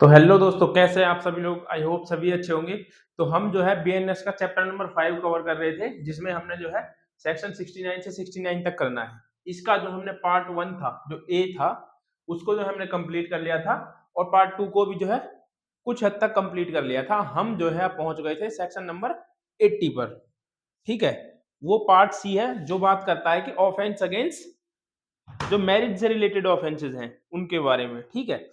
तो हेलो दोस्तों, कैसे हैं आप सभी लोग। आई होप सभी अच्छे होंगे। तो हम जो है बीएनएस का चैप्टर नंबर 5 कवर कर रहे थे, जिसमें हमने जो है सेक्शन 69 से 69 तक करना है। इसका जो हमने पार्ट 1 था, जो ए था, उसको जो हमने कंप्लीट कर लिया था, और पार्ट 2 को भी जो है कुछ हद तक कंप्लीट कर लिया था। हम जो है पहुंच गए थे सेक्शन नंबर 80 पर। ठीक है, वो पार्ट सी है जो बात करता है कि ऑफेंस अगेंस्ट जो मैरिज से रिलेटेड ऑफेंसेस हैं उनके बारे में। ठीक है,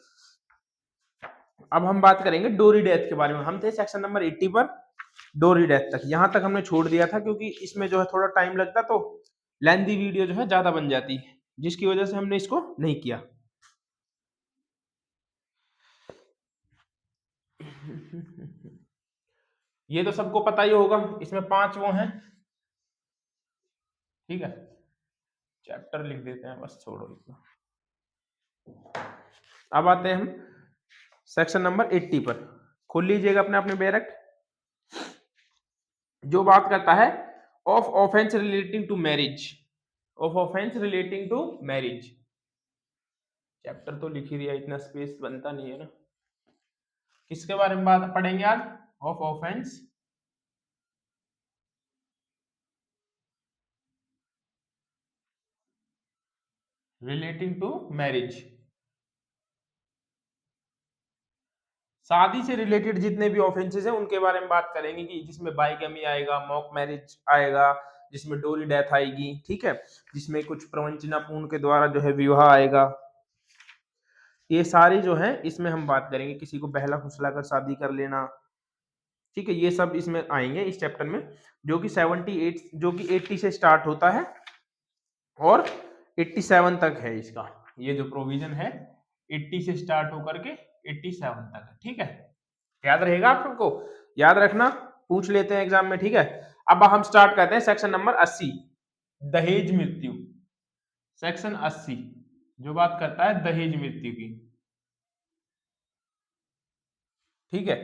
अब हम बात करेंगे डोरी डेथ के बारे में। हम थे सेक्शन नंबर 80 पर, डोरी डेथ तक। यहां तक हमने छोड़ दिया था क्योंकि इसमें जो है थोड़ा टाइम लगता, तो लेंदी वीडियो जो है ज्यादा बन जाती है, जिसकी वजह से हमने इसको नहीं किया। ये तो सबको पता ही होगा, इसमें 5 वो हैं। ठीक है, चैप्टर लिख देते हैं बस, छोड़ो इतना। अब आते हैं हम सेक्शन नंबर 80 पर। खोल लीजिएगा अपने अपने बैरक, जो बात करता है of offence relating to marriage. Of offence relating to marriage chapter तो लिख ही दिया, इतना स्पेस बनता नहीं है ना। किसके बारे में बात पढ़ेंगे आज? Of offence relating to marriage. शादी से रिलेटेड जितने भी ऑफेंसेस हैं उनके बारे में बात करेंगे, कि जिसमें बाइगेमी आएगा, मॉक मैरिज आएगा, जिसमें डोरी डेथ आएगी। ठीक है, जिसमें कुछ प्रवंचनापूर्ण के द्वारा जो है विवाह आएगा। ये सारी जो है इसमें हम बात करेंगे, किसी को बहला फुसला कर शादी कर लेना। ठीक है, ये सब इसमें आएंगे इस चैप्टर में, जो कि 78 जो कि 80 से स्टार्ट होता है और 87 तक है इसका। ये जो प्रोविजन है 80 से स्टार्ट होकर के 87 तक है। ठीक है, याद रहेगा आप सबको, याद रखना, पूछ लेते हैं एग्जाम में। ठीक है, अब हम स्टार्ट करते हैं सेक्शन नंबर 80, दहेज मृत्यु। सेक्शन 80 जो बात करता है दहेज मृत्यु की। ठीक है,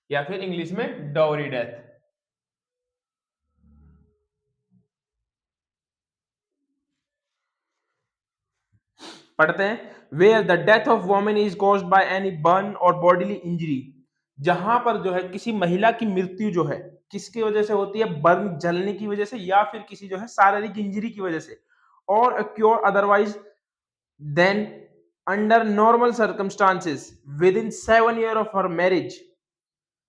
या फिर इंग्लिश में डाउरी डेथ। पढ़ते हैं, where the death of women is caused by any burn और बॉडीली इंजरी। जहां पर जो है किसी महिला की मृत्यु जो है किसकी वजह से होती है? बर्न, जलने की वजह से, या फिर किसी जो है शारीरिक इंजरी की वजह से, और occur otherwise than under normal circumstances within 7 year of her marriage.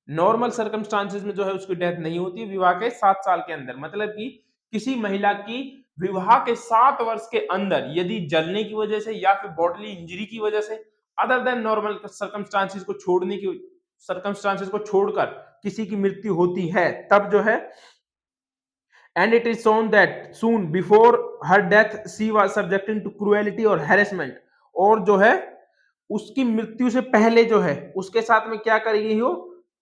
Normal circumstances में जो है उसकी डेथ नहीं होती, विवाह के 7 साल के अंदर। मतलब कि किसी महिला की विवाह के 7 वर्ष के अंदर यदि जलने की वजह से या फिर बॉडीली इंजरी की वजह से, अदर देन नॉर्मल सर्कमस्टांसेस को छोड़कर किसी की मृत्यु होती है, तब जो है and it is shown that soon before her death she was subjected to cruelty और हैरेसमेंट। और जो है उसकी मृत्यु से पहले जो है उसके साथ में क्या करी गई हो?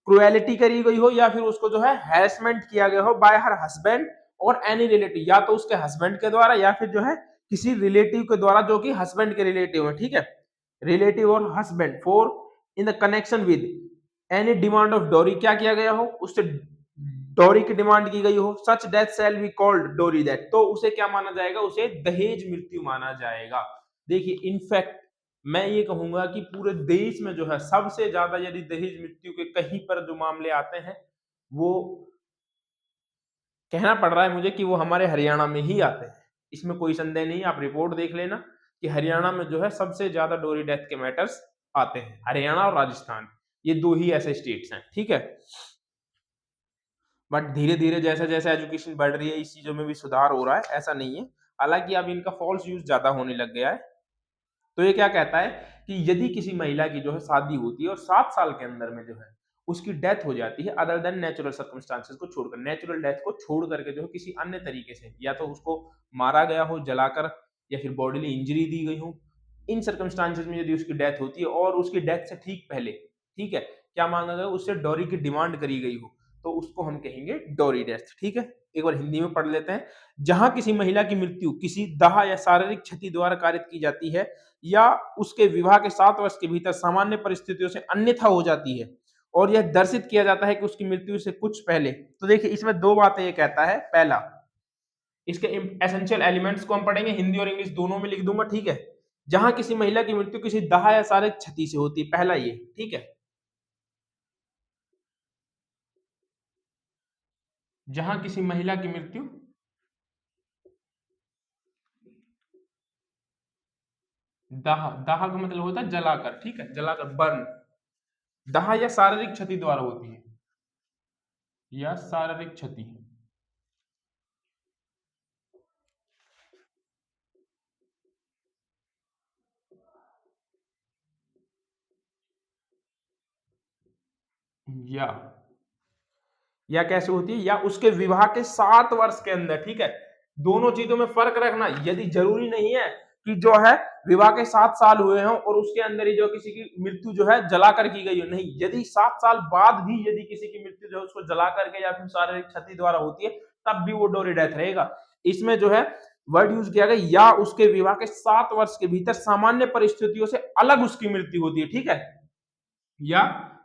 क्रुएलिटी करी गई हो, या फिर उसको जो है हैरेसमेंट किया गया हो बाय हर हस्बैंड और एनी रिलेटिव, या तो उसके हस्बैंड के द्वारा या फिर जो है किसी रिलेटिव के द्वारा जो कि हस्बैंड के रिलेटिव है। ठीक है, रिलेटिव और husband for in the connection with any demand of डोरी, क्या किया गया हो? उससे डोरी की डिमांड की गई हो। सच डेथ शैल बी कॉल्ड डोरी डेथ, तो उसे क्या माना जाएगा? उसे दहेज मृत्यु माना जाएगा। देखिए, इनफैक्ट मैं ये कहूंगा कि पूरे देश में जो है सबसे ज्यादा यदि दहेज मृत्यु के कहीं पर जो मामले आते हैं, वो कहना पड़ रहा है मुझे कि वो हमारे हरियाणा में ही आते हैं। इसमें कोई संदेह नहीं, आप रिपोर्ट देख लेना कि हरियाणा में जो है सबसे ज्यादा डोरी डेथ के मैटर्स आते हैं। हरियाणा और राजस्थान, ये 2 ही ऐसे स्टेट्स हैं। ठीक है, बट धीरे धीरे जैसे जैसे एजुकेशन बढ़ रही है इस चीजों में भी सुधार हो रहा है, ऐसा नहीं है। हालांकि अब इनका फॉल्स यूज ज्यादा होने लग गया है। तो ये क्या कहता है कि यदि किसी महिला की जो है शादी होती है और 7 साल के अंदर में जो है उसकी डेथ हो जाती है, अदर देन नेचुरल सर्कमस्टांसेस को छोड़कर, नेचुरल डेथ को छोड़ करके जो है किसी अन्य तरीके से, या तो उसको मारा गया हो जलाकर, या फिर बॉडीली इंजरी दी गई हो, इन सर्कमस्टांसेस में यदि उसकी डेथ होती है और उसकी डेथ से ठीक पहले, ठीक है, क्या मांगा गया? उससे डॉरी की डिमांड करी गई हो, तो उसको हम कहेंगे डॉरी डेथ। ठीक है, एक बार हिंदी में पढ़ लेते हैं। जहां किसी महिला की मृत्यु किसी दाह या शारीरिक क्षति द्वारा कारित की जाती है, या उसके विवाह के 7 वर्ष के भीतर सामान्य परिस्थितियों से अन्यथा हो जाती है, और यह दर्शित किया जाता है कि उसकी मृत्यु से कुछ पहले। तो देखिए, इसमें 2 बातें ये कहता है। पहला, इसके एसेंशियल एलिमेंट्स को हम पढ़ेंगे, हिंदी और इंग्लिश दोनों में लिख दूंगा। ठीक है, जहां किसी महिला की मृत्यु किसी दाह या शारीरिक क्षति से होती है, पहला ये, ठीक है। जहां किसी महिला की मृत्यु दाह, दाह का मतलब होता है जलाकर, ठीक है, जलाकर, बर्न। दाह या शारीरिक क्षति द्वारा होती है, या शारीरिक क्षति, या या कैसे होती है, या उसके विवाह के 7 वर्ष के अंदर, ठीक है। दोनों चीजों में फर्क रखना, यदि जरूरी नहीं है कि जो है विवाह के 7 साल हुए हों और उसके अंदर ही जो किसी की मृत्यु जो है जलाकर की गई हो, नहीं, यदि 7 साल बाद भी यदि किसी की मृत्यु जो है उसको जला करके या फिर शारीरिक क्षति द्वारा होती है, तब भी वो डोरी डेथ रहेगा। इसमें जो है वर्ड यूज किया गया, या उसके विवाह के 7 वर्ष के भीतर सामान्य परिस्थितियों से अलग उसकी मृत्यु होती है, ठीक है, या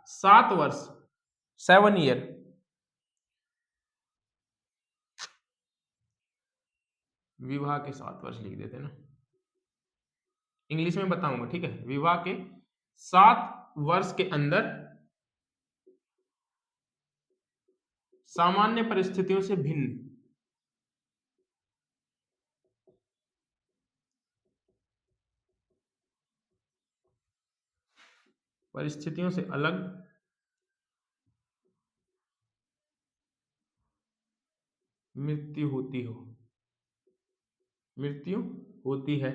7 वर्ष, 7 ईयर। विवाह के 7 वर्ष लिख देते हैं ना, इंग्लिश में बताऊंगा, ठीक है। विवाह के 7 वर्ष के अंदर सामान्य परिस्थितियों से भिन्न, परिस्थितियों से अलग मृत्यु होती हो, मृत्यु होती है।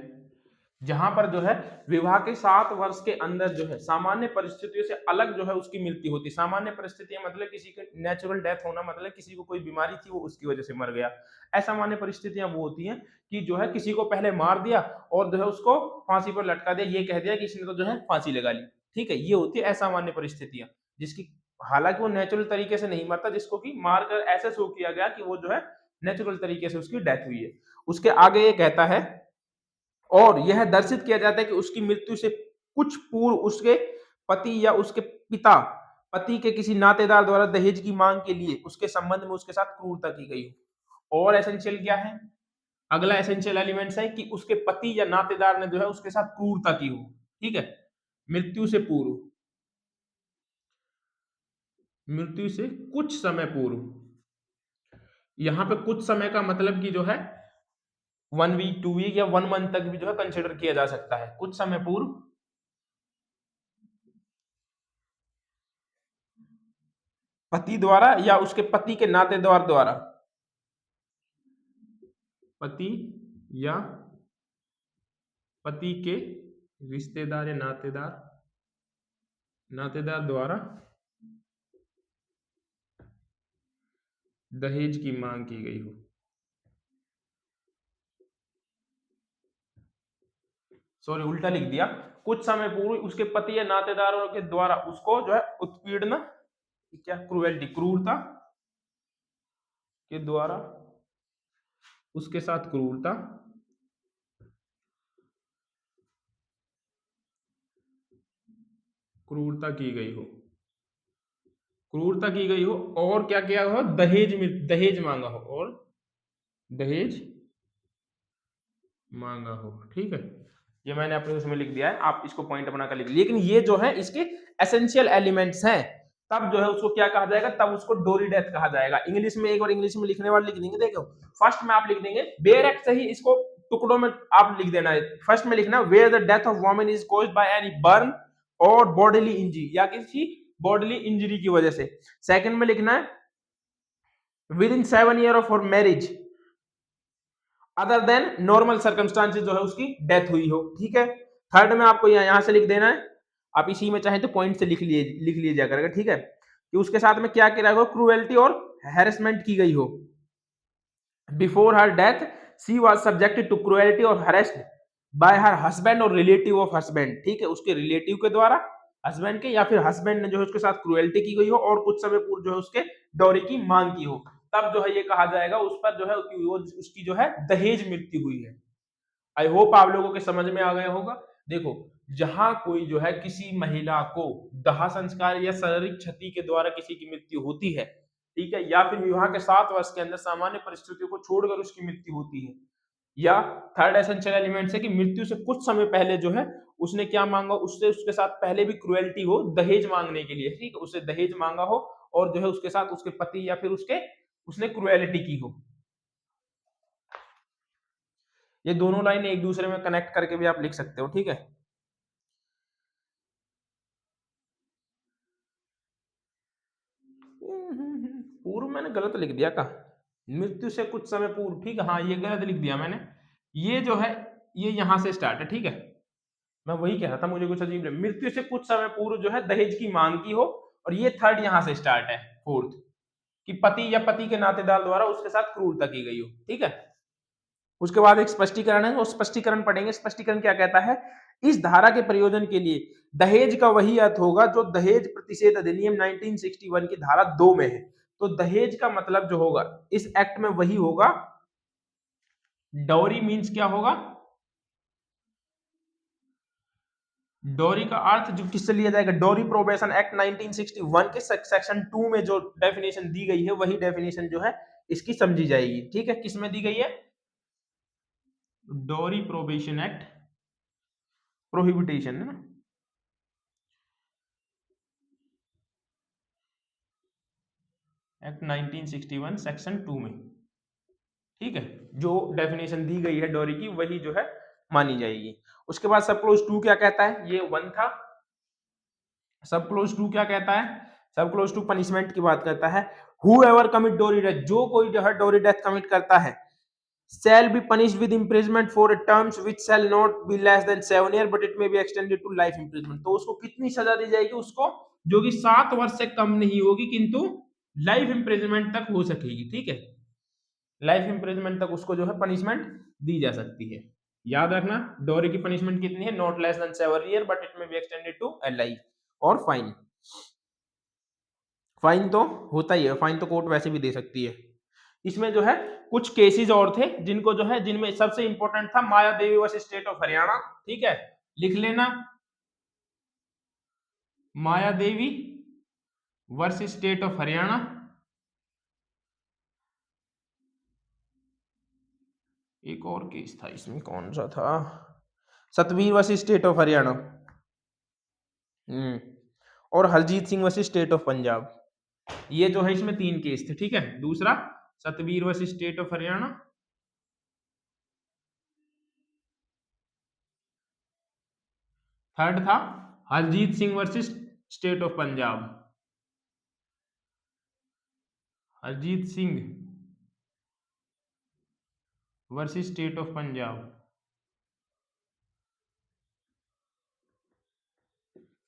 जहां पर जो है विवाह के 7 वर्ष के अंदर जो है सामान्य परिस्थितियों से अलग जो है उसकी मृत्यु होती है। सामान्य परिस्थितियां मतलब किसी के नेचुरल डेथ होना, मतलब किसी को कोई बीमारी थी वो उसकी वजह से मर गया। असामान्य परिस्थितियां वो होती हैं कि जो है किसी को पहले मार दिया और जो है उसको फांसी पर लटका दिया, ये कह दिया कि इसने तो जो है फांसी लगा ली, ठीक है। ये होती है असामान्य परिस्थितियां, जिसकी हालांकि वो नेचुरल तरीके से नहीं मरता, जिसको कि मारकर ऐसे शो किया गया कि वो जो है नेचुरल तरीके से उसकी डेथ हुई है। उसके आगे ये कहता है, और यह दर्शित किया जाता है कि उसकी मृत्यु से कुछ पूर्व उसके पति या उसके पिता, पति के किसी नातेदार द्वारा दहेज की मांग के लिए उसके संबंध में उसके साथ क्रूरता की गई हो। और एसेंशियल क्या है, अगला एसेंशियल एलिमेंट्स है कि उसके पति या नातेदार ने जो है उसके साथ क्रूरता की हो, ठीक है, मृत्यु से पूर्व, मृत्यु से कुछ समय पूर्व। यहां पे कुछ समय का मतलब कि जो है 1 वीक, 2 वीक या 1 मंथ तक भी जो है कंसिडर किया जा सकता है। कुछ समय पूर्व पति द्वारा या उसके पति के नातेदार द्वारा, पति या पति के रिश्तेदार या नातेदार, नातेदार द्वारा दहेज की मांग की गई हो। सॉरी, उल्टा लिख दिया। कुछ समय पूर्व उसके पति या नातेदारों के द्वारा उसको जो है उत्पीड़न, क्या, क्रूएल्टी, क्रूरता के द्वारा उसके साथ क्रूरता क्रूरता की गई हो, क्रूरता की गई हो, और क्या किया हो, दहेज में दहेज मांगा हो, और दहेज मांगा हो, ठीक है। ये मैंने अपने उसमें लिख दिया है, आप इसको पॉइंट बनाकर लिख, लेकिन ये जो है इसके एसेंशियल एलिमेंट्स हैं, तब जो है उसको क्या कहा जाएगा, तब उसको डोरी डेथ कहा जाएगा। इंग्लिश में एक बार इंग्लिश में लिखने वाले लिख देंगे, देखो फर्स्ट में आप लिख देंगे बेयर एक्ट से ही इसको टुकड़ों में आप लिख देना है। फर्स्ट में लिखना where the death of woman is caused by any burn और बॉडीली इंजरी, या किसी बॉडीली इंजरी की वजह से। सेकंड में लिखना है with in 7 year of marriage other than normal circumstances जो है उसकी डेथ हुई हो, ठीक है। थर्ड में आपको यहां से लिख देना है, आप इसी में चाहे तो पॉइंट से लिख लिए जा करेगा, ठीक है, कि उसके साथ में क्या किया गया, क्रूएल्टी और हैरेसमेंट की गई हो। Before her death she was subjected to cruelty और हरेस्ड बाय हर हस्बैंड और रिलेटिव ऑफ हस्बैंड, ठीक है, उसके रिलेटिव के द्वारा, हस्बैंड के, या फिर हस्बैंड ने जो है उसके साथ क्रूएल्टी की गई हो और कुछ समय पूर्व जो है उसके डॉरी की मांग की हो, तब जो है ये कहा जाएगा उस पर जो है वो उसकी जो है दहेज मृत्यु हुई है। आई होप आप लोगों के समझ में आ गया होगा। देखो, जहां कोई जो है किसी महिला को दाह संस्कार या शारीरिक क्षति के द्वारा किसी की मृत्यु होती है, ठीक है, या फिर विवाह के 7 वर्ष के अंदर सामान्य परिस्थितियों को छोड़कर उसकी मृत्यु होती है, या थर्ड एसेंशियल एलिमेंट है कि मृत्यु से कुछ समय पहले जो है उसने क्या मांगा, उससे उसके साथ पहले भी क्रुएल्टी हो दहेज मांगने के लिए, ठीक है, उससे दहेज मांगा हो और जो है उसके साथ उसके पति या फिर उसके उसने क्रुएलिटी की हो। ये दोनों लाइन एक दूसरे में कनेक्ट करके भी आप लिख सकते हो, ठीक है। पूर्व मैंने गलत लिख दिया का, मृत्यु से कुछ समय पूर्व, ठीक है, हाँ ये गलत लिख दिया मैंने। ये जो है ये यहां से स्टार्ट है, ठीक है, मैं वही कह रहा था, मुझे कुछ अजीब लगा। मृत्यु से कुछ समय पूर्व जो है दहेज की मांग की हो, और ये थर्ड यहां से स्टार्ट है, फोर्थ कि पति या पति के नातेदार द्वारा उसके साथ क्रूरता की गई हो, ठीक है। उसके बाद एक स्पष्टीकरण है, वो स्पष्टीकरण पढ़ेंगे। स्पष्टीकरण क्या कहता है, इस धारा के प्रयोजन के लिए दहेज का वही अर्थ होगा जो दहेज प्रतिषेध अधिनियम 1961 की धारा 2 में है। तो दहेज का मतलब जो होगा इस एक्ट में वही होगा। डॉरी मींस क्या होगा, डोरी का अर्थ जो किससे लिया जाएगा, डोरी प्रोबेशन एक्ट 1961 के सेक्शन 2 में जो डेफिनेशन दी गई है वही डेफिनेशन जो है इसकी समझी जाएगी, ठीक है। किस में दी गई है, डोरी प्रोबेशन एक्ट, प्रोहिबिटेशन है ना, एक्ट 1961 सेक्शन 2 में, ठीक है, जो डेफिनेशन दी गई है डोरी की वही जो है मानी जाएगी। उसके बाद सब क्लोज 2 क्या कहता है, ये 1 था। सब क्लोज 2 क्या कहता है, सब क्लोज 2 पनिशमेंट की बात करता है। हूएवर कमिट डोरी डेथ, जो कोई जो है डोरी डेथ कमिट करता है, shall be punished with imprisonment for a terms which shall not be less than 7 years but it may be extended to life imprisonment। तो उसको कितनी सजा दी जाएगी, उसको जो कि 7 वर्ष से कम नहीं होगी किंतु लाइफ इंप्रिजनमेंट तक हो सकेगी, ठीक है, लाइफ इंप्रिजनमेंट तक उसको जो है पनिशमेंट दी जा सकती है। याद रखना डोरी की पनिशमेंट कितनी है, not less than 7 year but it may be extended to life. और फाइन, फाइन तो होता ही है, फाइन तो कोर्ट वैसे भी दे सकती है। इसमें जो है कुछ केसेस और थे जिनको जो है, जिनमें सबसे इंपॉर्टेंट था Maya Devi versus state of Haryana, ठीक है, लिख लेना, Maya Devi versus state of Haryana. एक और केस था इसमें, कौन सा था, Satvir versus state of Haryana, और Harjeet Singh versus state of Punjab. ये जो है इसमें 3 केस थे, ठीक है। दूसरा Satvir versus state of Haryana, third था Harjeet Singh versus state of Punjab, Harjeet Singh versus state of Punjab,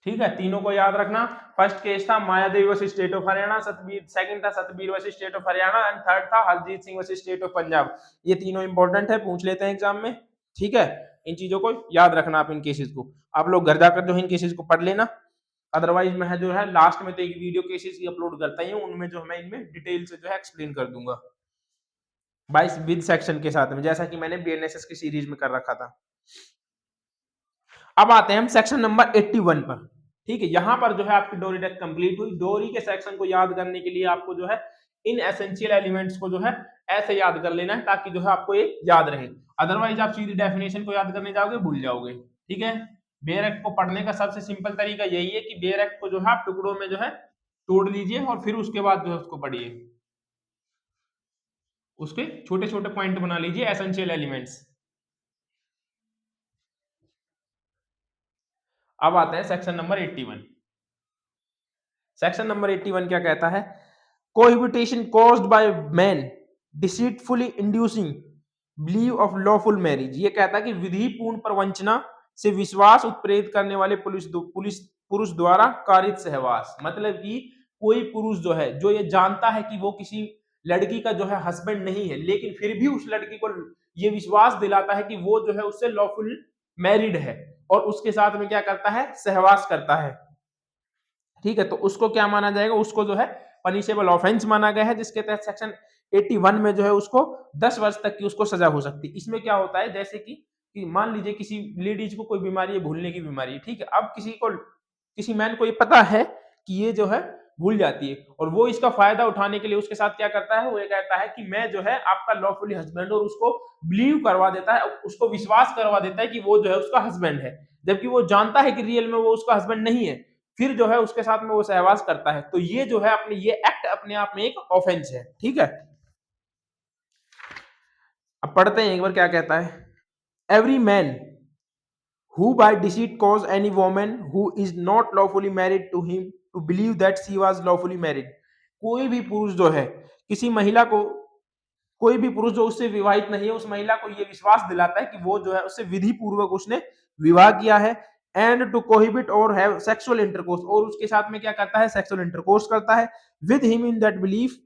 ठीक है। तीनों को याद रखना। फर्स्ट केस था Mayadevi versus state of Haryana, Satbir, second था Satbir versus state of Haryana and third था Harjeet Singh versus state of Punjab. ये तीनों इंपॉर्टेंट है, पूछ लेते हैं एग्जाम में, ठीक है। इन चीजों को याद रखना आप, इन केसेस को आप लोग घर जाकर जो है इन केसेस को पढ़ लेना। अदरवाइज मैं जो है लास्ट में तो एक वीडियो केसेस की अपलोड करता ही हूँ, उनमें जो मैं इनमें डिटेल से जो है एक्सप्लेन कर दूंगा बाय विद सेक्शन के साथ में, जैसा कि मैंने बीएनएसएस की सीरीज में कर रखा था। अब आते हैं हम सेक्शन नंबर 81 पर, ठीक है। यहां पर जो है आपकी डोरी डेथ कंप्लीट हुई। डोरी के सेक्शन को याद करने के लिए आपको जो है इन एसेंशियल एलिमेंट्स को जो है ऐसे याद कर लेना है ताकि जो है आपको ये याद रहे, अदरवाइज आप सीधी डेफिनेशन को याद करने जाओगे भूल जाओगे, ठीक है। बेयर एक्ट को पढ़ने का सबसे सिंपल तरीका यही है कि बेयर एक्ट को जो है आप टुकड़ों में जो है तोड़ लीजिए और फिर उसके बाद जो है उसको पढ़िए, उसके छोटे छोटे पॉइंट बना लीजिए एसेंशियल एलिमेंट्स। अब आते हैं सेक्शन नंबर 81। सेक्शन नंबर 81 क्या कहता है, cohabitation caused by man deceitfully inducing believe of lawful marriage. ये कहता है कि विधिपूर्ण प्रवंचना से विश्वास उत्प्रेरित करने वाले पुरुष द्वारा कारित सहवास, मतलब कि कोई पुरुष जो है जो ये जानता है कि वो किसी लड़की का जो है हस्बैंड नहीं है, लेकिन फिर भी उस लड़की को ये विश्वास दिलाता है कि वो जो है उससे लॉफुल मैरिड है और उसके साथ में क्या करता है, सहवास करता है, ठीक है। तो उसको क्या माना जाएगा, उसको जो है पनिशेबल ऑफेंस माना गया है, जिसके तहत सेक्शन 81 में जो है उसको 10 वर्ष तक की उसको सजा हो सकती है। इसमें क्या होता है, जैसे कि मान लीजिए किसी लेडीज को कोई बीमारी है, भूलने की बीमारी है, ठीक है। अब किसी मैन को ये पता है कि ये जो है भूल जाती है, और वो इसका फायदा उठाने के लिए उसके साथ क्या करता है, वो ये कहता है कि मैं जो है आपका लॉफुली हस्बैंड, और उसको बिलीव करवा देता है, उसको विश्वास करवा देता है कि वो जो है उसका हस्बैंड है, जबकि वो जानता है कि रियल में वो उसका हस्बैंड नहीं है। फिर जो है उसके साथ में वो सहवास करता है, तो ये जो है अपने ये एक्ट अपने आप में एक ऑफेंस है, ठीक है। अब पढ़ते हैं एक बार क्या कहता है। Every man who by deceit cause any woman who is not lawfully married to him to believe that she was lawfully married। कोई भी पुरुष जो है किसी महिला को, कोई भी पुरुष जो उससे विवाहित नहीं है, उस महिला को यह विश्वास दिलाता है कि वो जो है उससे विधि पूर्वक उसने विवाह किया है, एंड टू कोहिबिट और हैव सेक्सुअल इंटरकोर्स, और उसके साथ में क्या करता है, सेक्सुअल इंटरकोर्स करता है, with him in that belief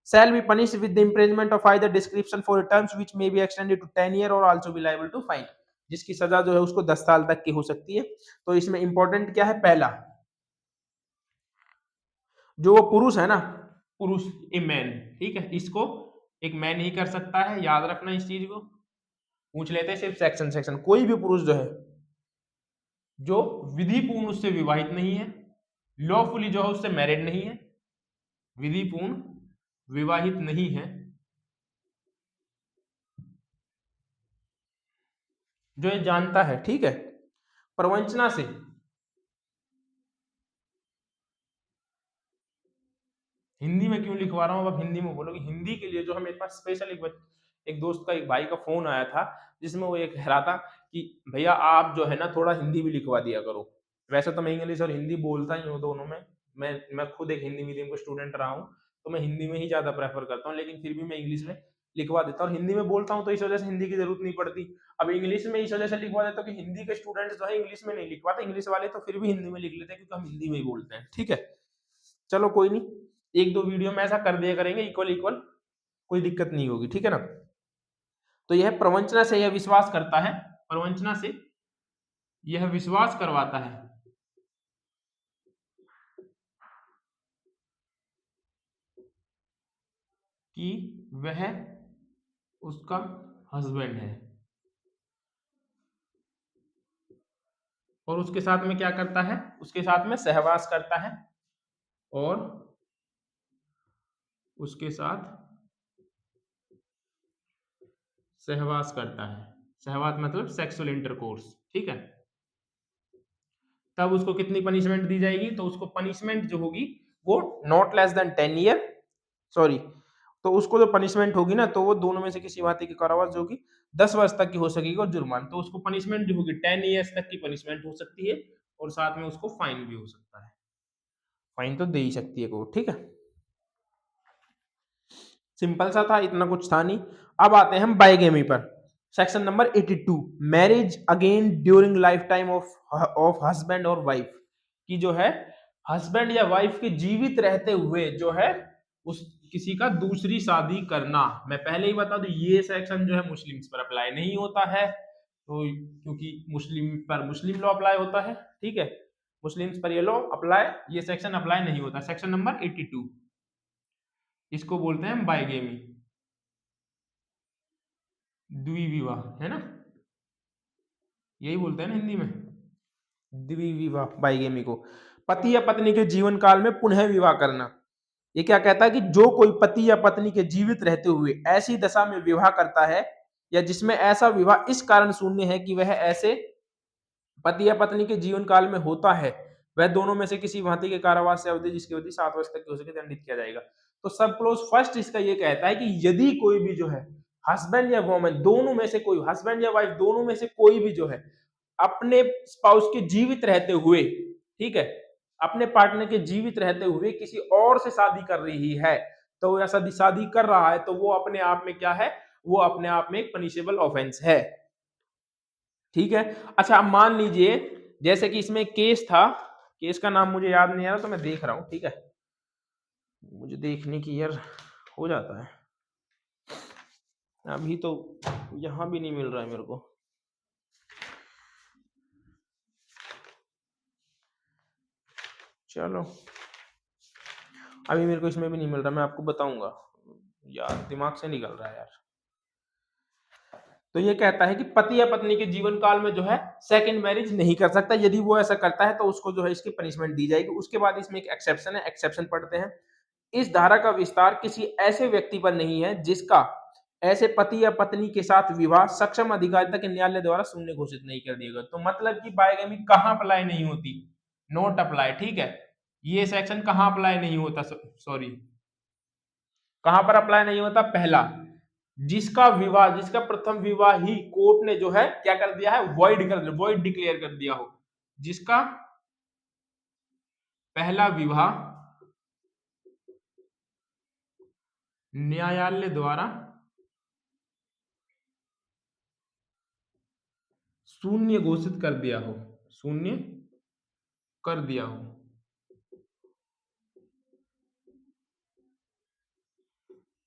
shall be punished with the imprisonment of either description for terms which may be extended to 10 year or also be liable to fine। जिसकी सजा जो है उसको 10 साल तक की हो सकती है। तो इसमें इंपॉर्टेंट क्या है, पहला जो वो पुरुष है ना, पुरुष ए मैन, ठीक है, इसको एक मैन ही कर सकता है, याद रखना इस चीज को। पूछ लेते हैं सिर्फ सेक्शन सेक्शन। कोई भी पुरुष जो है जो विधि पूर्ण उससे विवाहित नहीं है, लॉफुली जो है उससे मैरिड नहीं है, विधि पूर्ण विवाहित नहीं है, जो ये जानता है, ठीक है, प्रवंचना से, हिंदी में क्यों लिखवा रहा हूं, अब हिंदी में बोलोगे, हिंदी के लिए जो है मेरे पास स्पेशल एक दोस्त का, एक भाई का फोन आया था, जिसमें वो ये कह रहा था कि भैया आप जो है ना थोड़ा हिंदी भी लिखवा दिया करो। वैसे तो मैं इंग्लिश और हिंदी बोलता ही हूँ दोनों में, मैं खुद एक हिंदी मीडियम का स्टूडेंट रहा हूँ, तो मैं हिंदी में ही ज्यादा प्रेफर करता हूँ, लेकिन फिर भी मैं इंग्लिश में लिखवा देता हूँ, और हिंदी में बोलता हूँ तो इस वजह से हिंदी की जरूरत नहीं पड़ती। अब इंग्लिश में इस वजह से लिखवा देता हूँ कि हिंदी के स्टूडेंट्स जो है इंग्लिश में नहीं लिखवाते, इंग्लिश वाले तो फिर भी हिंदी में लिख लेते हैं क्योंकि हम हिंदी में ही बोलते हैं, ठीक है। चलो कोई नहीं, एक दो वीडियो में ऐसा कर दिया करेंगे, इक्वल इक्वल, कोई दिक्कत नहीं होगी, ठीक है ना। तो यह प्रवंचना से यह विश्वास करता है, प्रवंचना से यह विश्वास करवाता है कि वह उसका हस्बैंड है, और उसके साथ में क्या करता है, उसके साथ में सहवास करता है, और उसके साथ सहवास करता है, सहवास मतलब सेक्सुअल इंटरकोर्स, ठीक है। तब उसको कितनी पनिशमेंट दी जाएगी, तो उसको पनिशमेंट जो होगी वो not less then 10 year, sorry, तो उसको जो पनिशमेंट होगी ना, तो वो दोनों में से किसी बात की कारावास जो होगी 10 वर्ष तक की हो सकेगी, और जुर्मान, तो उसको पनिशमेंट जो होगी 10 ईयर्स तक की पनिशमेंट हो सकती है, और साथ में उसको फाइन भी हो सकता है, फाइन तो दे ही सकती है कोर्ट, ठीक है। सिंपल सा था, इतना कुछ था नहीं। अब आते हैं हम बाइगेमी पर, section number 82, marriage again during life time of of husband और वाइफ, की जो है हस्बैंड या वाइफ के जीवित रहते हुए जो है उस किसी का दूसरी शादी करना। मैं पहले ही बता दूं ये सेक्शन जो है मुस्लिम्स पर अप्लाई नहीं होता है, तो क्योंकि मुस्लिम पर मुस्लिम लॉ अप्लाई होता है, ठीक है, मुस्लिम्स पर ये लॉ अप्लाई, ये सेक्शन अप्लाई नहीं होता। सेक्शन नंबर 82, इसको बोलते हैं बाइगेमी, द्विविवाह, है ना, यही बोलते हैं ना हिंदी में, द्विविवाह, बाइगेमी को। पति या पत्नी के जीवन काल में पुनः विवाह करना। ये क्या कहता है कि जो कोई पति या पत्नी के जीवित रहते हुए ऐसी दशा में विवाह करता है, या जिसमें ऐसा विवाह इस कारण शून्य है कि वह ऐसे पति या पत्नी के जीवन काल में होता है, वह दोनों में से किसी भांति के कारावास से अवधि जिसकी अवधि 7 वर्ष तक की हो सके दंडित किया जाएगा। तो सब क्लोज फर्स्ट इसका ये कहता है कि यदि कोई भी जो है हस्बैंड या वोमन दोनों में से कोई, हस्बैंड या वाइफ दोनों में से कोई भी जो है अपने स्पाउस के जीवित रहते हुए, ठीक है, अपने पार्टनर के जीवित रहते हुए किसी और से शादी कर रही है, तो ऐसा शादी कर रहा है, तो वो अपने आप में क्या है, वो अपने आप में एक पनिशेबल ऑफेंस है, ठीक है। अच्छा अब मान लीजिए जैसे कि इसमें केस था, केस का नाम मुझे याद नहीं आ रहा, तो मैं देख रहा हूं, ठीक है, मुझे देखने की यार हो जाता है, अभी तो यहां भी नहीं मिल रहा है मेरे को, चलो अभी मेरे को इसमें भी नहीं मिल रहा, मैं आपको बताऊंगा, यार दिमाग से निकल रहा है यार। तो ये कहता है कि पति या पत्नी के जीवन काल में जो है सेकंड मैरिज नहीं कर सकता। यदि वो ऐसा करता है तो उसको जो है इसकी पनिशमेंट दी जाएगी। उसके बाद इसमें एक एक्सेप्शन है, एक्सेप्शन पढ़ते हैं। इस धारा का विस्तार किसी ऐसे व्यक्ति पर नहीं है जिसका ऐसे पति या पत्नी के साथ विवाह सक्षम अधिकारिता के न्यायालय द्वारा शून्य घोषित नहीं कर दिया गया। तो मतलब कि बाइगेमी कहाँ अप्लाई नहीं होती? नोट अप्लाई, ठीक है। ये सेक्शन कहाँ अप्लाई नहीं होता? सॉरी, कहां पर अप्लाई नहीं होता? पहला, जिसका विवाह, जिसका प्रथम विवाह ही कोर्ट ने जो है क्या कर दिया है? वॉइड कर दिया, वॉइड डिक्लेयर कर दिया हो। जिसका पहला विवाह न्यायालय द्वारा शून्य घोषित कर दिया हो, शून्य कर दिया हो।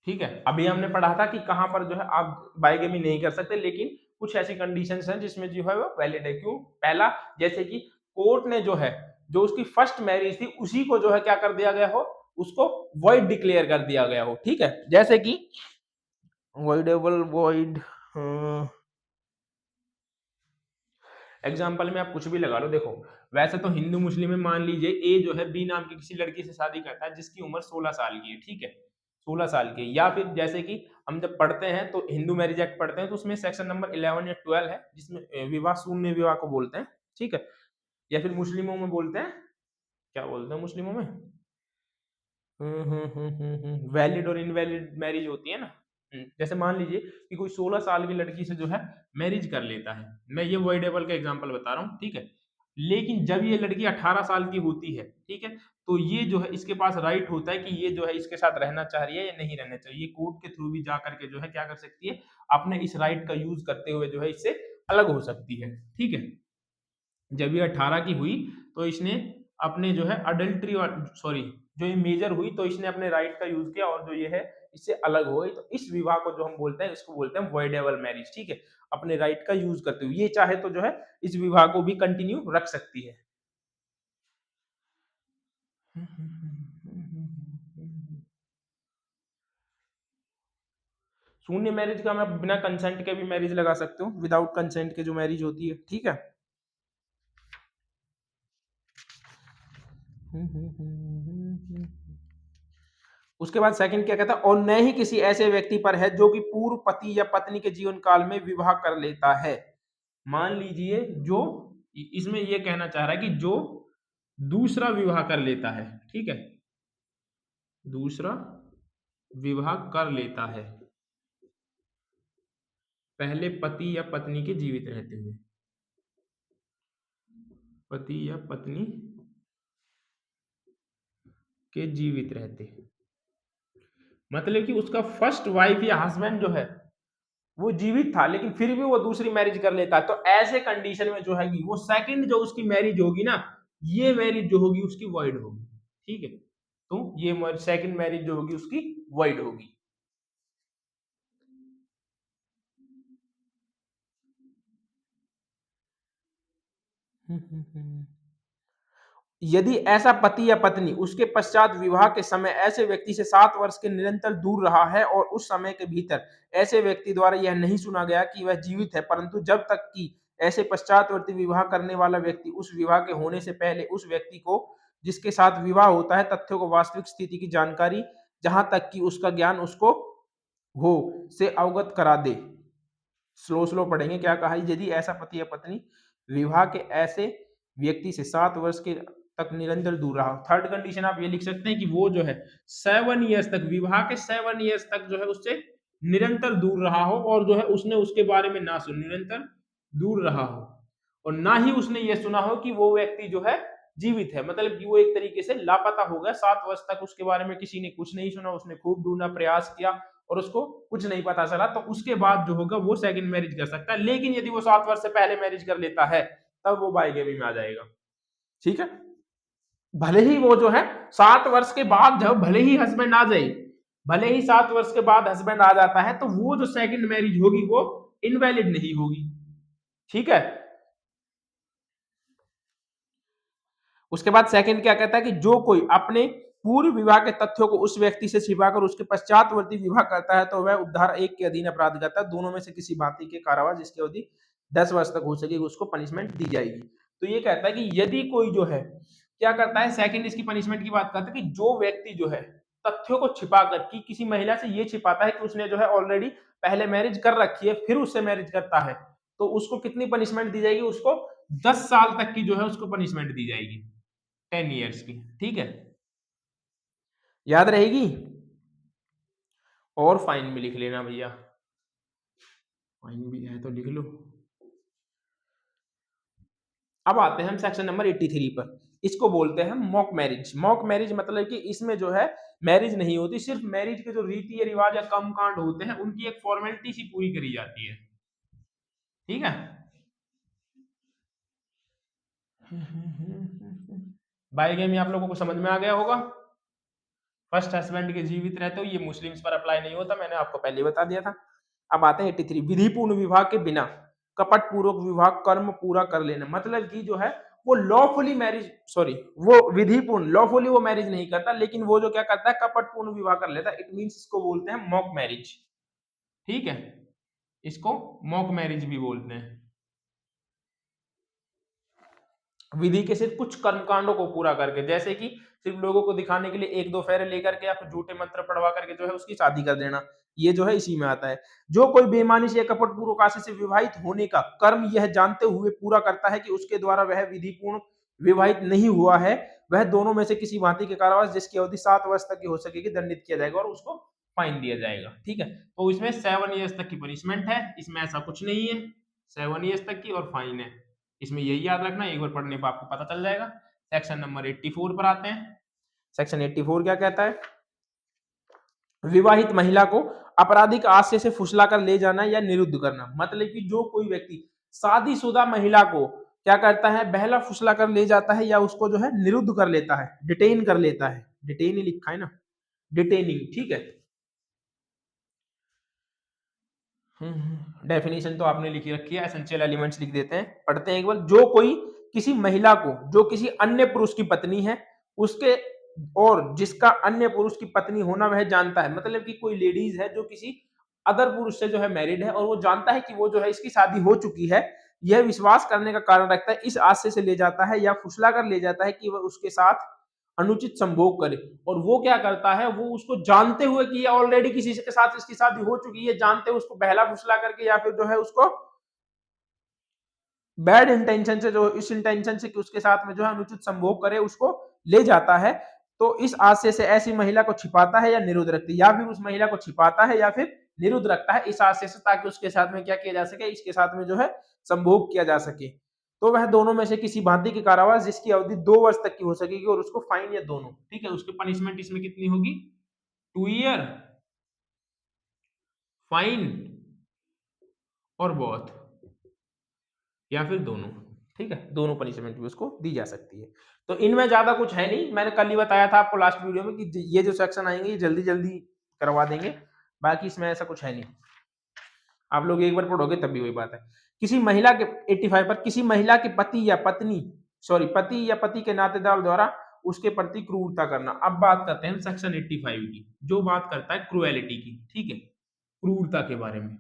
ठीक है, अभी हमने पढ़ा था कि कहां पर जो है आप बाइगेमी नहीं कर सकते, लेकिन कुछ ऐसी कंडीशंस हैं जिसमें जो है वो वैलिड है। क्यों? पहला, जैसे कि कोर्ट ने जो है, जो उसकी फर्स्ट मैरिज थी उसी को जो है क्या कर दिया गया हो? उसको वॉइड डिक्लेयर कर दिया गया हो। ठीक है, जैसे कि वॉइडेबल, वॉइड, एग्जाम्पल में आप कुछ भी लगा लो। देखो, वैसे तो हिंदू मुस्लिम में मान लीजिए ए जो है बी नाम की किसी लड़की से शादी करता है जिसकी उम्र 16 साल की है। ठीक है, 16 साल की। या फिर जैसे कि हम जब पढ़ते हैं तो हिंदू मैरिज एक्ट पढ़ते हैं तो उसमें सेक्शन नंबर 11 या 12 है जिसमें विवाह शून्य विवाह को बोलते हैं। ठीक है, या फिर मुस्लिमों में बोलते हैं, क्या बोलते हैं मुस्लिमों में? वैलिड और इनवैलिड मैरिज होती है ना। जैसे मान लीजिए कि कोई 16 साल की लड़की से जो है मैरिज कर लेता है, मैं ये वॉइडेबल का एग्जांपल बता रहा हूँ। ठीक है, लेकिन जब ये लड़की 18 साल की होती है, ठीक है, तो ये जो है इसके पास राइट होता है कि ये जो है इसके साथ रहना चाह रही है या नहीं रहना चाहिए। कोर्ट के थ्रू भी जा करके जो है क्या कर सकती है? अपने इस राइट का यूज करते हुए जो है इससे अलग हो सकती है। ठीक है, जब ये 18 की हुई तो इसने अपने जो है अडल्ट्री, और सॉरी, जो ये मेजर हुई तो इसने अपने राइट का यूज किया और जो ये है इससे अलग हो गई। तो इस विवाह को जो हम बोलते हैं, इसको बोलते हैं वॉइडेबल मैरिज। ठीक है, अपने राइट का यूज करते हुए ये चाहे तो जो है इस विवाह को भी कंटिन्यू रख सकती है। शून्य मैरिज का मैं बिना कंसेंट के भी मैरिज लगा सकते हूँ, विदाउट कंसेंट के जो मैरिज होती है। ठीक है, उसके बाद सेकंड क्या कहता है? और न ही किसी ऐसे व्यक्ति पर है जो कि पूर्व पति या पत्नी के जीवन काल में विवाह कर लेता है। मान लीजिए जो, इसमें ये कहना चाह रहा है कि जो दूसरा विवाह कर लेता है, ठीक है, दूसरा विवाह कर लेता है पहले पति या पत्नी के जीवित रहते हुए, पति या पत्नी के जीवित रहते, मतलब कि उसका फर्स्ट वाइफ या हस्बैंड जो है वो जीवित था लेकिन फिर भी वो दूसरी मैरिज कर लेता है। तो ऐसे कंडीशन में जो है कि वो सेकंड जो उसकी मैरिज होगी ना, ये मैरिज जो होगी उसकी वॉइड होगी। ठीक है, तो ये सेकंड मैरिज जो होगी उसकी वॉइड होगी। यदि ऐसा पति या पत्नी उसके पश्चात विवाह के समय ऐसे व्यक्ति से 7 वर्ष के निरंतर दूर रहा है और उस समय के भीतर ऐसे व्यक्ति द्वारा यह नहीं सुना गया कि वह जीवित है, परंतु जब तक कि ऐसे पश्चातवर्ती विवाह करने वाला व्यक्ति उस विवाह के होने से पहले उस व्यक्ति को जिसके साथ विवाह होता है तथ्यों को वास्तविक स्थिति की जानकारी जहां तक कि उसका ज्ञान उसको हो से अवगत करा दे। स्लो स्लो पढ़ेंगे। क्या कहा? यदि ऐसा पति या पत्नी विवाह के ऐसे व्यक्ति से 7 वर्ष के तक निरंतर दूर रहा। थर्ड कंडीशन आप ये लिख सकते हैं कि वो जो है 7 ईयर्स तक, विवाह के 7 ईयर्स तक जो है उससे निरंतर दूर रहा हो और जो है उसने उसके बारे में ना सुन, निरंतर दूर रहा हो और ना ही उसने ये सुना हो कि वो व्यक्ति जो है जीवित है। मतलब कि वो एक तरीके से लापता हो गया। 7 वर्ष तक उसके बारे में किसी ने कुछ नहीं सुना, उसने खूब ढूंढा, प्रयास किया और उसको कुछ नहीं पता चला। तो उसके बाद जो होगा वो सेकंड मैरिज कर सकता है। लेकिन यदि वो 7 वर्ष से पहले मैरिज कर लेता है तब वो बाइगेमी में आ जाएगा। ठीक है, भले ही वो जो है 7 वर्ष के बाद जब भले ही हस्बैंड आ जाए, भले ही 7 वर्ष के बाद हस्बैंड आ जाता है तो वो जो सेकंड मैरिज होगी वो इनवैलिड नहीं होगी। ठीक है, उसके बाद सेकंड क्या कहता है कि जो कोई अपने पूर्व विवाह के तथ्यों को उस व्यक्ति से छिपाकर उसके पश्चातवर्ती विवाह करता है तो वह उपधारा 1 के अधीन अपराध करता है। दोनों में से किसी भांति के कारावास जिसकी अवधि 10 वर्ष तक हो सकेगी उसको पनिशमेंट दी जाएगी। तो ये कहता है कि यदि कोई जो है क्या करता है, सेकंड इसकी पनिशमेंट की बात करता है कि जो व्यक्ति जो है तथ्यों को छिपाकर कि किसी महिला से ये छिपाता है कि उसने जो है ऑलरेडी पहले मैरिज कर रखी है फिर उससे मैरिज करता है, तो उसको कितनी पनिशमेंट दी जाएगी, उसको 10 साल तक की जो है उसको पनिशमेंट दी जाएगी, 10 ईयर्स की। ठीक है, याद रहेगी। और फाइन भी लिख लेना भैया, फाइन भी है तो लिख लो। अब आते हैं हम सेक्शन नंबर 83 पर। इसको बोलते हैं मॉक मैरिज। मॉक मैरिज मतलब कि इसमें जो है मैरिज नहीं होती, सिर्फ मैरिज के जो रीति या रिवाज या कर्म कांड होते हैं उनकी एक फॉर्मेलिटी सी पूरी करी जाती है। ठीक है, बाईगेमी आप लोगों को समझ में आ गया होगा। फर्स्ट हस्बैंड के जीवित रहते हो, ये मुस्लिम्स पर अप्लाई नहीं होता, मैंने आपको पहले बता दिया था। अब आते हैं 83, विधिपूर्ण विवाह के बिना कपट पूर्वक विवाह कर्म पूरा कर लेना। मतलब कि जो है वो लॉफुली मैरिज, सॉरी वो विधिपूर्ण लॉफुली वो मैरिज नहीं करता, लेकिन वो जो क्या करता है कपट पूर्ण विवाह कर लेता है। इट मींस इसको बोलते हैं मॉक मैरिज। ठीक है, इसको मॉक मैरिज भी बोलते हैं। विधि के सिर्फ कुछ कर्मकांडों को पूरा करके, जैसे कि सिर्फ लोगों को दिखाने के लिए एक दो फेरे लेकर के या फिर झूठे मंत्र पढ़वा करके जो है उसकी शादी कर देना, ये जो है इसी में आता है। जो कोई बेईमानी से या कपट पूर्वक आशय से विवाहित होने का कर्म यह जानते हुए पूरा करता है कि उसके द्वारा वह विधि पूर्ण विवाहित नहीं हुआ है, वह दोनों में से किसी भांति के कारावास जिसकी अवधि 7 वर्ष तक की हो सकेगी दंडित किया जाएगा और उसको फाइन दिया जाएगा। ठीक है, तो इसमें 7 ईयर्स तक की पनिशमेंट है, इसमें ऐसा कुछ नहीं है, 7 ईयर्स तक की और फाइन है। इसमें यही याद रखना, एक बार पढ़ने पर आपको पता चल जाएगा। सेक्शन नंबर 84 पर आते हैं। सेक्शन 84 क्या कहता है, विवाहित महिला को आपराधिक आशय से फुसलाकर ले जाना या निरुद्ध करना। मतलब कि जो कोई व्यक्ति शादीशुदा महिला को क्या करता है, बहला फुसला कर ले जाता है या उसको जो है निरुद्ध कर लेता है, डिटेन कर लेता है, डिटेन ही लिखा है ना, डिटेनिंग। ठीक है, डेफिनेशन तो आपने लिखी रखी है, एसेंशियल एलिमेंट्स लिख देते हैं, पढ़ते हैं एक बार। जो कोई किसी महिला को जो किसी अन्य पुरुष की पत्नी है उसके और जिसका अन्य पुरुष की पत्नी होना वह जानता है, मतलब कि कोई लेडीज है जो किसी अदर पुरुष से जो है मैरिड है और वो जानता है कि वो जो है इसकी शादी हो चुकी है, यह विश्वास करने का कारण रखता है, इस आशय से ले जाता है या फुसला कर ले जाता है कि वह उसके साथ अनुचित संभोग करे। और वो क्या करता है, वो उसको जानते हुए कि ये ऑलरेडी किसी के साथ इसकी शादी हो चुकी है, जानते हुए उसको बहला फुसला करके या फिर जो है उसको बैड इंटेंशन से, जो इस इंटेंशन से कि उसके साथ में जो है अनुचित संभोग करे, उसको ले जाता है। तो इस आशय से ऐसी महिला को छिपाता है या निरुद्ध रखती है, या फिर उस महिला को छिपाता है या फिर निरुद्ध रखता है इस आशय से, ताकि उसके साथ में क्या किया जा सके, इसके साथ में जो है संभोग किया जा सके। तो वह दोनों में से किसी भांति की कारावास जिसकी अवधि 2 वर्ष तक की हो सकेगी और उसको फाइन या दोनों। ठीक है, उसकी पनिशमेंट इसमें कितनी होगी, 2 ईयर, फाइन और बहुत, या फिर दोनों। ठीक है, दोनों पनिशमेंट भी उसको दी जा सकती है। तो इनमें ज्यादा कुछ है नहीं, मैंने कल ही बताया था आपको लास्ट वीडियो में कि ये जो सेक्शन आएंगे ये जल्दी जल्दी करवा देंगे, बाकी इसमें ऐसा कुछ है नहीं, आप लोग एक बार पढ़ोगे तब भी वही बात है। किसी महिला के 85 पर किसी महिला के पति या पत्नी पति या पति के नातेदार द्वारा उसके प्रति क्रूरता करना। अब बात करते हैं सेक्शन 85 की, जो बात करता है क्रूएलिटी की। ठीक है, क्रूरता के बारे में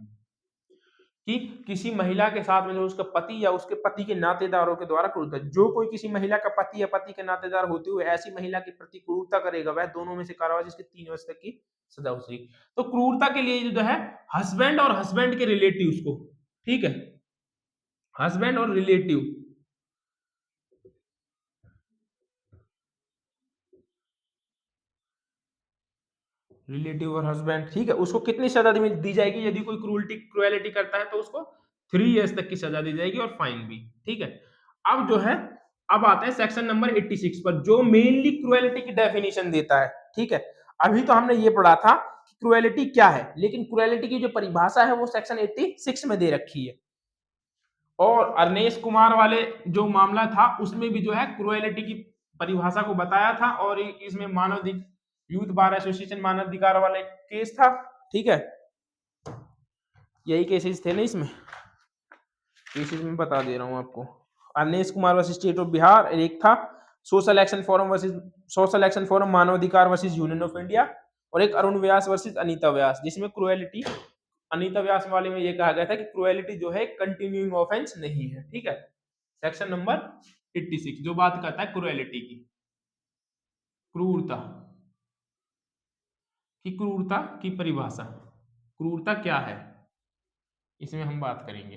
कि किसी महिला के साथ में जो उसका पति या उसके पति के नातेदारों के द्वारा क्रूरता, जो कोई किसी महिला का पति या पति के नातेदार होते हुए ऐसी महिला के प्रति क्रूरता करेगा वह दोनों में से कारावास जिसके 3 वर्ष तक की सजा हो सकेगी। तो क्रूरता के लिए जो है हस्बैंड और हस्बैंड के रिलेटिव्स को, ठीक है, हस्बैंड और रिलेटिव और हस्बैंड, ठीक है, उसको कितनी सजा दी जाएगी, यदि कोई क्रूएलिटी करता है तो उसको 3 ईयर्स तक की सजा दी जाएगी और फाइन भी। ठीक है, अब जो है अब आते हैं सेक्शन नंबर 86 पर, जो मेनली क्रूएलिटी की डेफिनेशन देता है। ठीक है, अभी तो हमने ये पढ़ा था कि क्रूएलिटी क्या है, लेकिन क्रूएलिटी की जो परिभाषा है वो सेक्शन 86 में दे रखी है। और अर्नेश कुमार वाले जो मामला था उसमें भी जो है क्रूएलिटी की परिभाषा को बताया था, और इसमें मानव यूथ बार एसोसिएशन मानवाधिकार वाले केस था। ठीक है, यही केसेस थे ना इसमें, केसेस में बता दे रहा हूं आपको। Arnesh Kumar versus state of Bihar एक था, सोशल एक्शन फोरम मानवाधिकार वर्सेस यूनियन ऑफ इंडिया, और एक अरुण व्यास वर्सेस अनीता व्यास, जिसमें क्रुएलिटी अनीता व्यास वाले में ये कहा गया था कि क्रुएलिटी जो है कंटिन्यूइंग ऑफेंस नहीं है। ठीक है, सेक्शन नंबर 86 जो बात करता है क्रुएलिटी की, क्रूरता क्रूरता की परिभाषा, क्रूरता क्या है, इसमें हम बात करेंगे।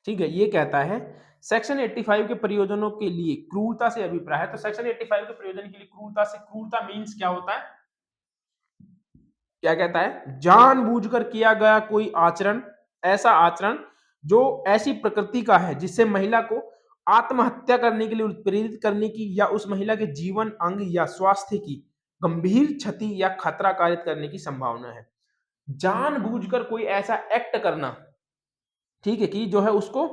ठीक है, ये कहता है सेक्शन 85 के प्रयोजनों के लिए क्रूरता से अभिप्राय है। तो सेक्शन 85 के प्रयोजन के लिए क्रूरता से, क्रूरता मीन्स क्या होता है, क्या कहता है, जानबूझकर किया गया कोई आचरण, ऐसा आचरण जो ऐसी प्रकृति का है जिससे महिला को आत्महत्या करने के लिए प्रेरित करने की या उस महिला के जीवन, अंग या स्वास्थ्य की गंभीर क्षति या खतरा कारित करने की संभावना है। जानबूझकर कोई ऐसा एक्ट करना, ठीक है, कि जो है उसको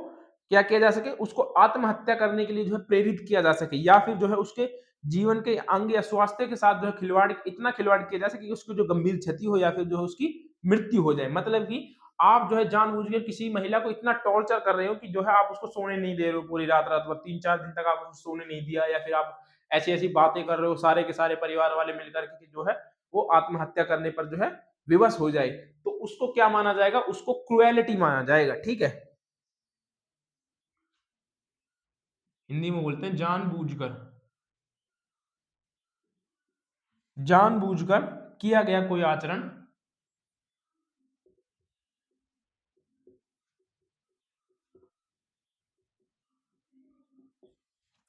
क्या किया जा सके, उसको आत्महत्या करने के लिए जो है प्रेरित किया जा सके, या फिर जो है उसके जीवन के अंग या स्वास्थ्य के साथ जो है खिलवाड़, इतना खिलवाड़ किया जा सके कि उसको जो गंभीर क्षति हो या फिर जो है उसकी मृत्यु हो जाए। मतलब कि आप जो है जानबूझकर किसी महिला को इतना टॉर्चर कर रहे हो कि जो है आप उसको सोने नहीं दे रहे हो, पूरी रात रात भर 3-4 दिन तक आप उसको सोने नहीं दिया, या फिर आप ऐसी ऐसी बातें कर रहे हो सारे के सारे परिवार वाले मिलकर के जो है वो आत्महत्या करने पर जो है विवश हो जाए, तो उसको क्या माना जाएगा, उसको क्रुएलिटी माना जाएगा। ठीक है, हिंदी में बोलते हैं जानबूझकर, जानबूझकर किया गया कोई आचरण,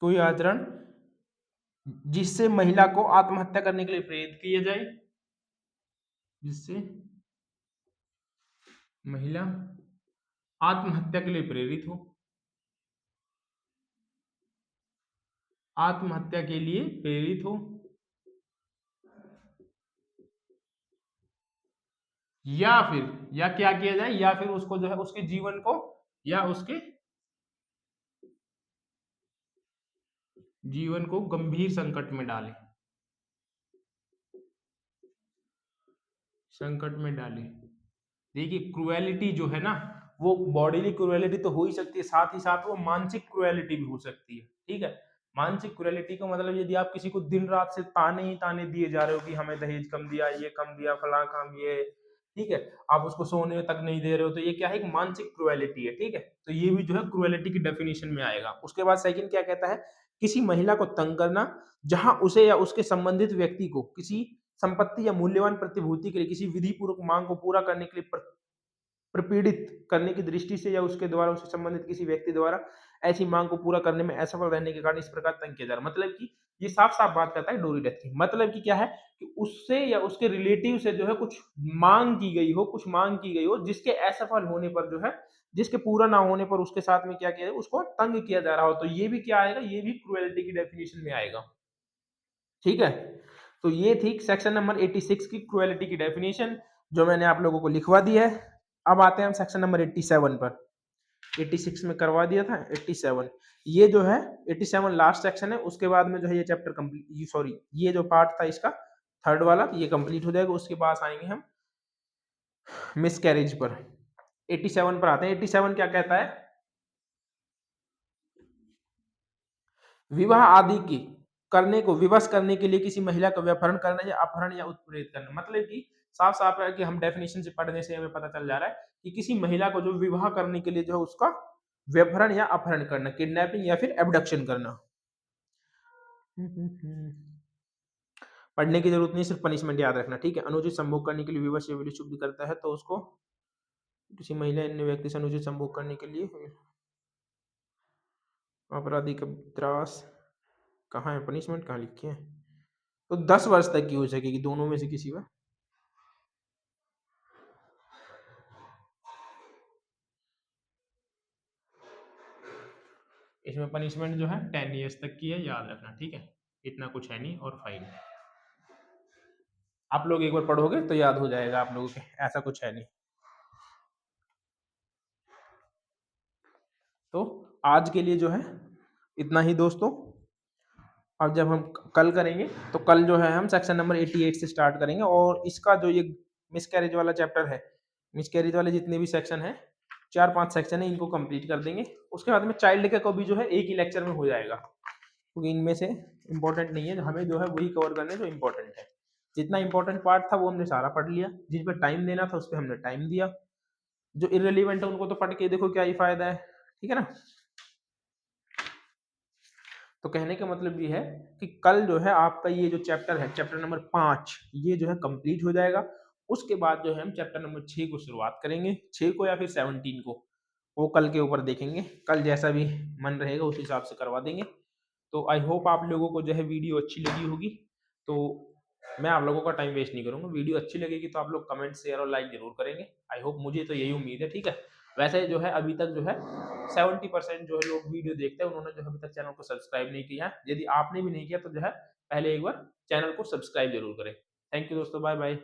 कोई आचरण जिससे महिला को आत्महत्या करने के लिए प्रेरित किया जाए, जिससे महिला आत्महत्या के लिए प्रेरित हो, आत्महत्या के लिए प्रेरित हो, या फिर या क्या किया जाए, या फिर उसको जो है उसके जीवन को या उसके जीवन को गंभीर संकट में डाले, संकट में डाले। देखिए क्रुएलिटी जो है ना, वो बॉडीली क्रुएलिटी तो हो ही सकती है, साथ ही साथ वो मानसिक क्रुएलिटी भी हो सकती है। ठीक है, मानसिक क्रुएलिटी का मतलब यदि आप किसी को दिन रात से ताने ही ताने दिए जा रहे हो कि हमें दहेज कम दिया, ये कम दिया, फला काम ये, ठीक है, आप उसको सोने तक नहीं दे रहे हो, तो ये क्या है, एक मानसिक क्रुएलिटी है। ठीक है, तो ये भी जो है क्रुएलिटी की डेफिनेशन में आएगा। उसके बाद सेकंड क्या कहता है, किसी महिला को तंग करना जहां उसे या उसके संबंधित व्यक्ति को किसी संपत्ति या मूल्यवान प्रतिभूति के लिए किसी विधि पूर्वक मांग को पूरा करने के लिए प्रपीड़ित करने की दृष्टि से या उसके द्वारा उससे संबंधित किसी व्यक्ति द्वारा ऐसी मांग को पूरा करने में असफल रहने के कारण इस प्रकार तंग किया जा रहा है। मतलब कि ये साफ साफ बात करता है डोरी डेथ की। मतलब कि क्या है कि उससे या उसके रिलेटिव से जो है कुछ मांग की गई हो, कुछ मांग की गई हो, जिसके असफल होने पर जो है, जिसके पूरा ना होने पर उसके साथ में क्या किया जाए, उसको तंग किया जा रहा हो, तो ये भी क्या आएगा, ये भी क्रुएलिटी की डेफिनेशन में आएगा। ठीक है, तो ये थी सेक्शन नंबर 86 की क्रुएलिटी की डेफिनेशन, जो मैंने आप लोगों को लिखवा दी है। अब आते हैं हम सेक्शन नंबर 87 पर। 86 में करवा दिया था, 87 ये जो है 87 लास्ट सेक्शन है। उसके बाद में जो है ये चैप्टर कंप्लीट, सॉरी ये जो पार्ट था इसका थर्ड वाला ये कंप्लीट हो जाएगा। उसके पास आएंगे हम मिस कैरेज पर। 87 पर आते हैं। 87 क्या कहता है, विवाह आदि की करने को विवश करने के लिए किसी महिला का व्यभिचार करना या अपहरण या उत्पीड़ित करना। मतलब कि साफ साफ है कि हम डेफिनेशन से पढ़ने से हमें पता चल जा रहा है कि किसी महिला को जो विवाह करने के लिए जो है उसका व्यभिचार या अपहरण करना, किडनैपिंग या फिर एबडक्शन करना। पढ़ने की जरूरत नहीं, सिर्फ पनिशमेंट याद रखना। ठीक है, अनुचित संभोग करने के लिए विवश या विलुप्त शुद्ध करता है तो उसको किसी महिला अन्य व्यक्ति से अनुचित संभोग करने के लिए अपराधी का त्रास, कहाँ है पनिशमेंट, कहाँ लिखी है, तो 10 वर्ष तक की हो सकेगी दोनों में से किसी का। इसमें पनिशमेंट जो है 10 ईयर्स तक की है, याद रखना। ठीक है, इतना कुछ है नहीं, और फाइन आप लोग एक बार पढ़ोगे तो याद हो जाएगा आप लोगों के, ऐसा कुछ है नहीं। तो आज के लिए जो है इतना ही दोस्तों। अब जब हम कल करेंगे तो कल जो है हम सेक्शन नंबर 88 से स्टार्ट करेंगे, और इसका जो ये मिसकैरेज वाला चैप्टर है, मिसकैरेज वाले जितने भी सेक्शन है, 4-5 सेक्शन है, इनको कंप्लीट कर देंगे। उसके बाद में चाइल्ड का को भी जो है एक ही लेक्चर में हो जाएगा। क्योंकि इनमें से इंपॉर्टेंट नहीं है, हमें जो है वही कवर करने जो इंपॉर्टेंट है। जितना इंपॉर्टेंट पार्ट था वो हमने सारा पढ़ लिया, जिस पर टाइम देना था उस पर हमने टाइम दिया, जो इररिलेवेंट है उनको तो पढ़ के देखो क्या ही फायदा है, ठीक है ना। तो कहने का मतलब ये है कि कल जो है आपका ये जो चैप्टर है, चैप्टर नंबर 5, ये जो है कंप्लीट हो जाएगा। उसके बाद जो है हम चैप्टर नंबर 6 को शुरुआत करेंगे, 6 को या फिर 17 को, वो कल के ऊपर देखेंगे, कल जैसा भी मन रहेगा उस हिसाब से करवा देंगे। तो आई होप आप लोगों को जो है वीडियो अच्छी लगी होगी। तो मैं आप लोगों का टाइम वेस्ट नहीं करूंगा, वीडियो अच्छी लगेगी तो आप लोग कमेंट शेयर और लाइक जरूर करेंगे। आई होप, मुझे तो यही उम्मीद है, ठीक है। वैसे जो है अभी तक जो है 70% जो है लोग वीडियो देखते हैं, उन्होंने जो है अभी तक चैनल को सब्सक्राइब नहीं किया है। यदि आपने भी नहीं किया तो जो है पहले एक बार चैनल को सब्सक्राइब जरूर करें। थैंक यू दोस्तों, बाय बाय।